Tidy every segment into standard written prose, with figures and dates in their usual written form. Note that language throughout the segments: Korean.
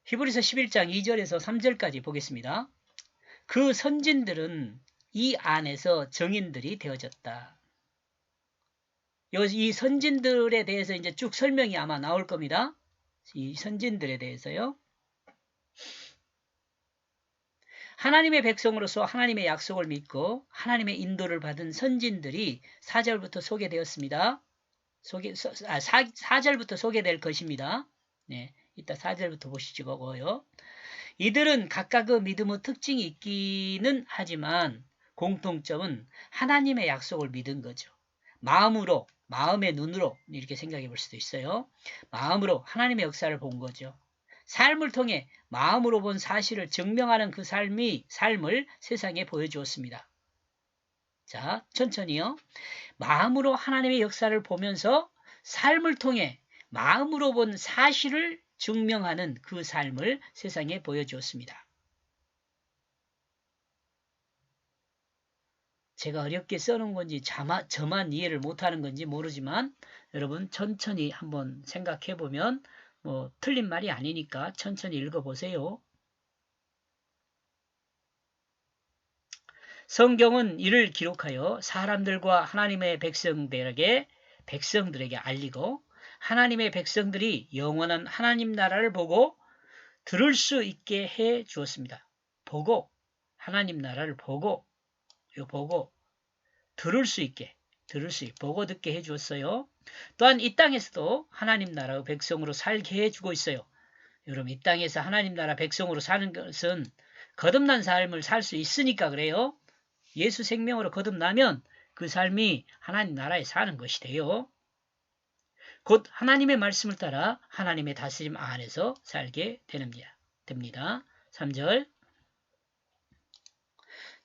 히브리서 11장 2절에서 3절까지 보겠습니다. 그 선진들은 이 안에서 정인들이 되어졌다. 이 선진들에 대해서 이제 쭉 설명이 아마 나올 겁니다. 이 선진들에 대해서요. 하나님의 백성으로서 하나님의 약속을 믿고 하나님의 인도를 받은 선진들이 4절부터 소개되었습니다. 4절부터 소개될 것입니다. 네, 이따 4절부터 보시고요. 이들은 각각의 믿음의 특징이 있기는 하지만 공통점은 하나님의 약속을 믿은 거죠. 마음으로, 마음의 눈으로 이렇게 생각해 볼 수도 있어요. 마음으로 하나님의 역사를 본 거죠. 삶을 통해 마음으로 본 사실을 증명하는 그 삶을 세상에 보여주었습니다. 자, 천천히요. 마음으로 하나님의 역사를 보면서 삶을 통해 마음으로 본 사실을 증명하는 그 삶을 세상에 보여주었습니다. 제가 어렵게 써놓은 건지 저만 이해를 못하는 건지 모르지만 여러분 천천히 한번 생각해 보면 뭐 틀린 말이 아니니까 천천히 읽어보세요. 성경은 이를 기록하여 사람들과 하나님의 백성들에게 알리고 하나님의 백성들이 영원한 하나님 나라를 보고 들을 수 있게 해 주었습니다. 보고 하나님 나라를 보고 들을 수 있게 보고 듣게 해 주었어요. 또한 이 땅에서도 하나님 나라의 백성으로 살게 해 주고 있어요. 여러분 이 땅에서 하나님 나라 백성으로 사는 것은 거듭난 삶을 살 수 있으니까 그래요. 예수 생명으로 거듭나면 그 삶이 하나님 나라에 사는 것이 돼요. 곧 하나님의 말씀을 따라 하나님의 다스림 안에서 살게 됩니다. 3절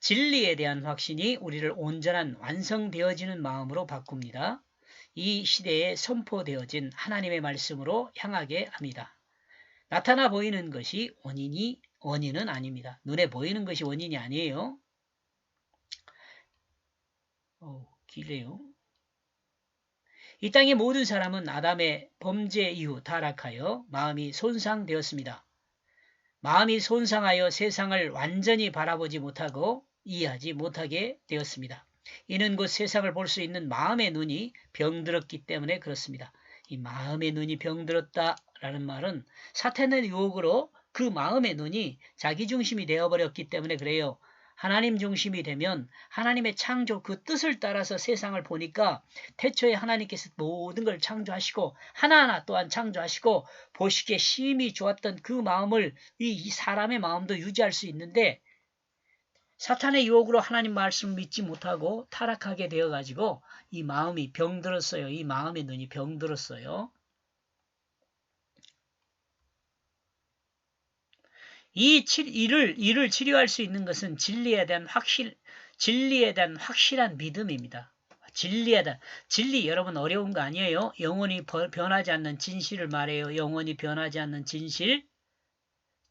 진리에 대한 확신이 우리를 온전한 완성되어지는 마음으로 바꿉니다. 이 시대에 선포되어진 하나님의 말씀으로 향하게 합니다. 나타나 보이는 것이 원인은 아닙니다. 눈에 보이는 것이 원인이 아니에요. 길래요. 이 땅의 모든 사람은 아담의 범죄 이후 타락하여 마음이 손상되었습니다. 마음이 손상하여 세상을 완전히 바라보지 못하고 이해하지 못하게 되었습니다. 이는 곧 세상을 볼 수 있는 마음의 눈이 병들었기 때문에 그렇습니다. 이 마음의 눈이 병들었다라는 말은 사탄의 유혹으로 그 마음의 눈이 자기 중심이 되어버렸기 때문에 그래요. 하나님 중심이 되면 하나님의 창조 그 뜻을 따라서 세상을 보니까 태초에 하나님께서 모든 걸 창조하시고 하나하나 또한 창조하시고 보시기에 심히 좋았던 그 마음을 이 사람의 마음도 유지할 수 있는데 사탄의 유혹으로 하나님 말씀을 믿지 못하고 타락하게 되어가지고 이 마음이 병들었어요. 이 마음의 눈이 병들었어요. 이를 치료할 수 있는 것은 진리에 대한 확실한 믿음입니다. 진리 여러분 어려운 거 아니에요? 영원히 변하지 않는 진실을 말해요. 영원히 변하지 않는 진실.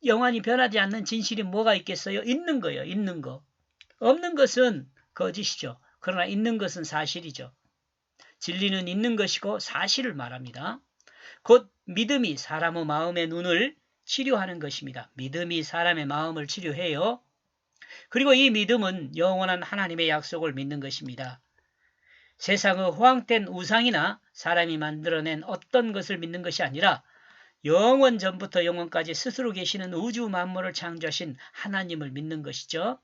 영원히 변하지 않는 진실이 뭐가 있겠어요? 있는 거예요. 있는 거. 없는 것은 거짓이죠. 그러나 있는 것은 사실이죠. 진리는 있는 것이고 사실을 말합니다. 곧 믿음이 사람의 마음의 눈을 치료하는 것입니다. 믿음이 사람의 마음을 치료해요. 그리고 이 믿음은 영원한 하나님의 약속을 믿는 것입니다. 세상의 허황된 우상이나 사람이 만들어낸 어떤 것을 믿는 것이 아니라 영원 전부터 영원까지 스스로 계시는 우주 만물을 창조하신 하나님을 믿는 것이죠.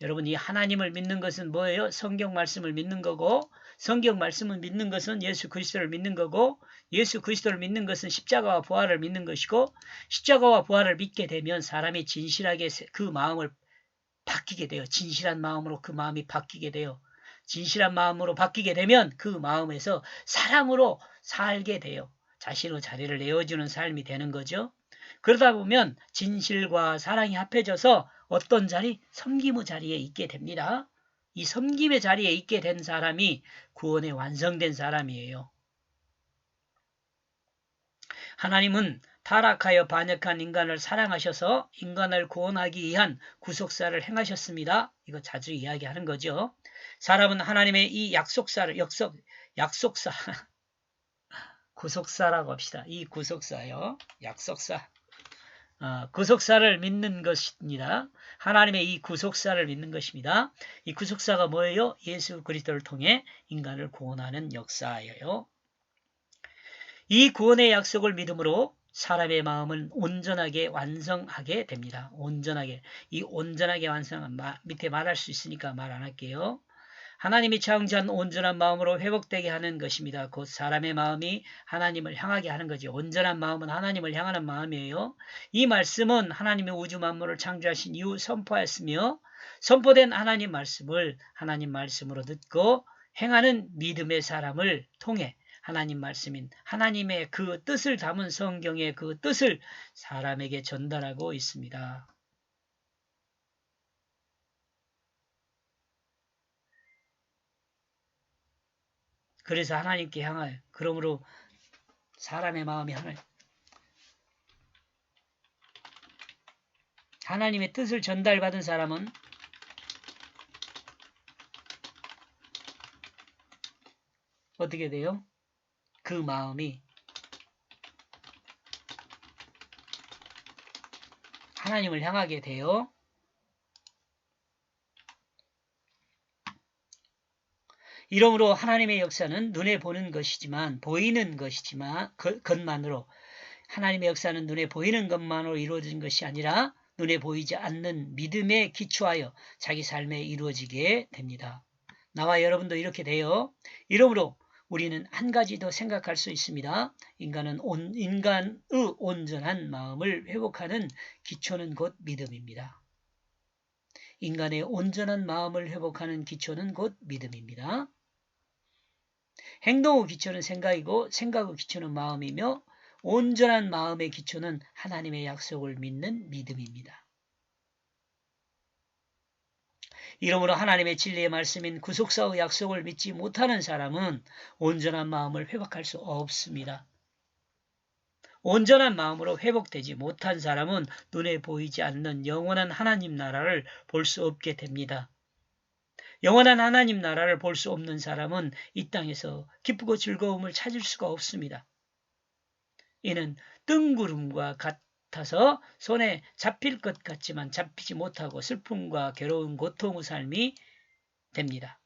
여러분 이 하나님을 믿는 것은 뭐예요? 성경 말씀을 믿는 거고 성경 말씀을 믿는 것은 예수 그리스도를 믿는 거고 예수 그리스도를 믿는 것은 십자가와 부활을 믿는 것이고 십자가와 부활을 믿게 되면 사람이 진실하게 그 마음을 바뀌게 돼요. 진실한 마음으로 그 마음이 바뀌게 돼요. 진실한 마음으로 바뀌게 되면 그 마음에서 사랑으로 살게 돼요. 자신의 자리를 내어주는 삶이 되는 거죠. 그러다 보면 진실과 사랑이 합해져서 어떤 자리? 섬김의 자리에 있게 됩니다. 이 섬김의 자리에 있게 된 사람이 구원에 완성된 사람이에요. 하나님은 타락하여 반역한 인간을 사랑하셔서 인간을 구원하기 위한 구속사를 행하셨습니다. 이거 자주 이야기하는 거죠. 사람은 하나님의 이 약속사 구속사라고 합시다. 이 구속사요. 약속사. 구속사를 믿는 것입니다. 하나님의 이 구속사를 믿는 것입니다. 이 구속사가 뭐예요? 예수 그리스도를 통해 인간을 구원하는 역사예요. 이 구원의 약속을 믿음으로 사람의 마음은 온전하게 완성하게 됩니다. 온전하게. 이 온전하게 완성한 밑에 말할 수 있으니까 말 안 할게요. 하나님이 창조한 온전한 마음으로 회복되게 하는 것입니다. 곧 사람의 마음이 하나님을 향하게 하는 거지. 온전한 마음은 하나님을 향하는 마음이에요. 이 말씀은 하나님이 우주 만물을 창조하신 이후 선포하였으며 선포된 하나님 말씀을 하나님 말씀으로 듣고 행하는 믿음의 사람을 통해 하나님 말씀인 하나님의 그 뜻을 담은 성경의 그 뜻을 사람에게 전달하고 있습니다. 그래서 하나님께 향하여 그러므로 사람의 마음이 하나님의 뜻을 전달받은 사람은 어떻게 돼요? 그 마음이 하나님을 향하게 돼요. 이러므로 하나님의 역사는 눈에 보는 것이지만 보이는 것만으로 하나님의 역사는 눈에 보이는 것만으로 이루어진 것이 아니라 눈에 보이지 않는 믿음에 기초하여 자기 삶에 이루어지게 됩니다. 나와 여러분도 이렇게 돼요. 이러므로 우리는 한 가지 더 생각할 수 있습니다. 인간의 온전한 마음을 회복하는 기초는 곧 믿음입니다. 인간의 온전한 마음을 회복하는 기초는 곧 믿음입니다. 행동의 기초는 생각이고 생각의 기초는 마음이며 온전한 마음의 기초는 하나님의 약속을 믿는 믿음입니다. 이러므로 하나님의 진리의 말씀인 구속사의 약속을 믿지 못하는 사람은 온전한 마음을 회복할 수 없습니다. 온전한 마음으로 회복되지 못한 사람은 눈에 보이지 않는 영원한 하나님 나라를 볼 수 없게 됩니다. 영원한 하나님 나라를 볼 수 없는 사람은 이 땅에서 기쁘고 즐거움을 찾을 수가 없습니다. 이는 뜬구름과 같아서 손에 잡힐 것 같지만 잡히지 못하고 슬픔과 괴로운 고통의 삶이 됩니다.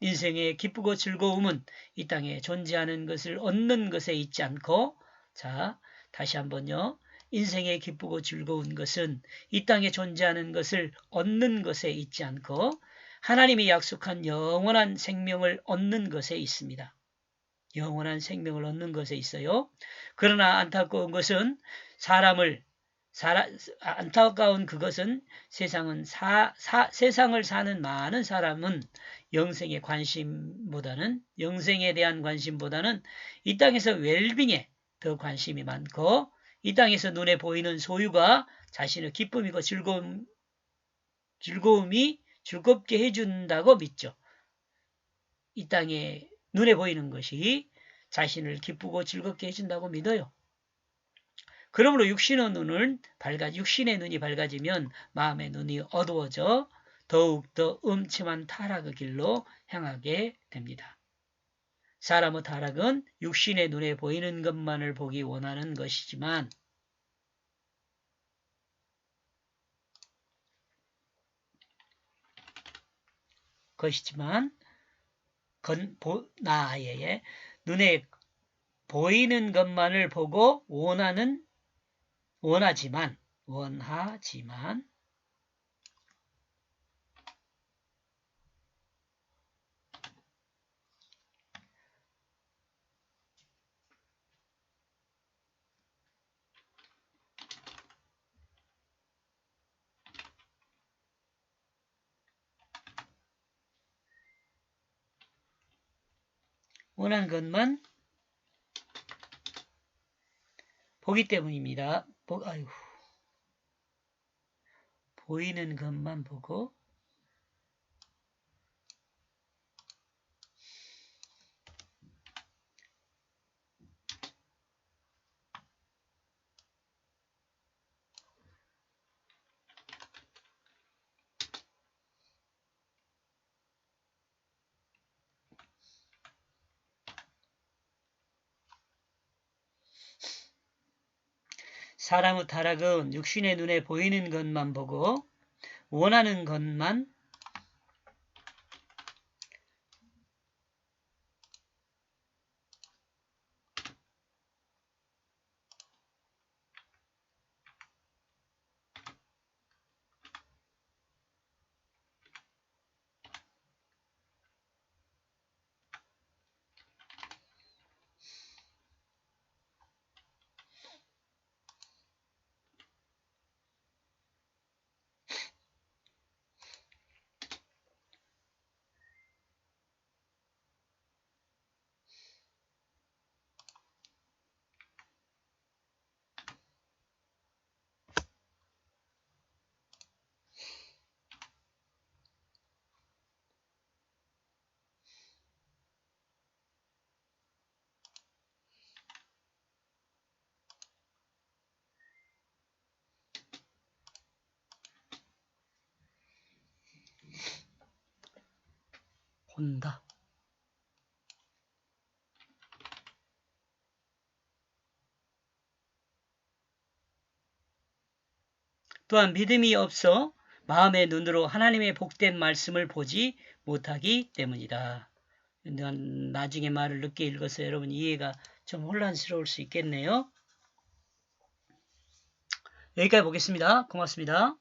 인생의 기쁘고 즐거움은 이 땅에 존재하는 것을 얻는 것에 있지 않고 다시 한번요. 인생의 기쁘고 즐거운 것은 이 땅에 존재하는 것을 얻는 것에 있지 않고 하나님이 약속한 영원한 생명을 얻는 것에 있습니다. 영원한 생명을 얻는 것에 있어요. 그러나 안타까운 것은 안타까운 그것은 세상을 사는 많은 사람은 영생에 대한 관심보다는 이 땅에서 웰빙에 더 관심이 많고 이 땅에서 눈에 보이는 소유가 자신의 기쁨이고 즐겁게 해준다고 믿죠. 이 땅에 눈에 보이는 것이 자신을 기쁘고 즐겁게 해준다고 믿어요. 그러므로 육신의 눈이 밝아지면 마음의 눈이 어두워져 더욱더 음침한 타락의 길로 향하게 됩니다. 사람의 타락은 육신의 눈에 보이는 것만을 보기 원하는 것이지만 나아의 눈에 보이는 것만을 보고 원하지만 원하는 것만 보기 때문입니다. 보이는 것만 보고 사람의 타락은 육신의 눈에 보이는 것만 보고 원하는 것만 본다. 또한 믿음이 없어 마음의 눈으로 하나님의 복된 말씀을 보지 못하기 때문이다. 나중에 말을 늦게 읽어서 여러분 이해가 좀 혼란스러울 수 있겠네요. 여기까지 보겠습니다. 고맙습니다.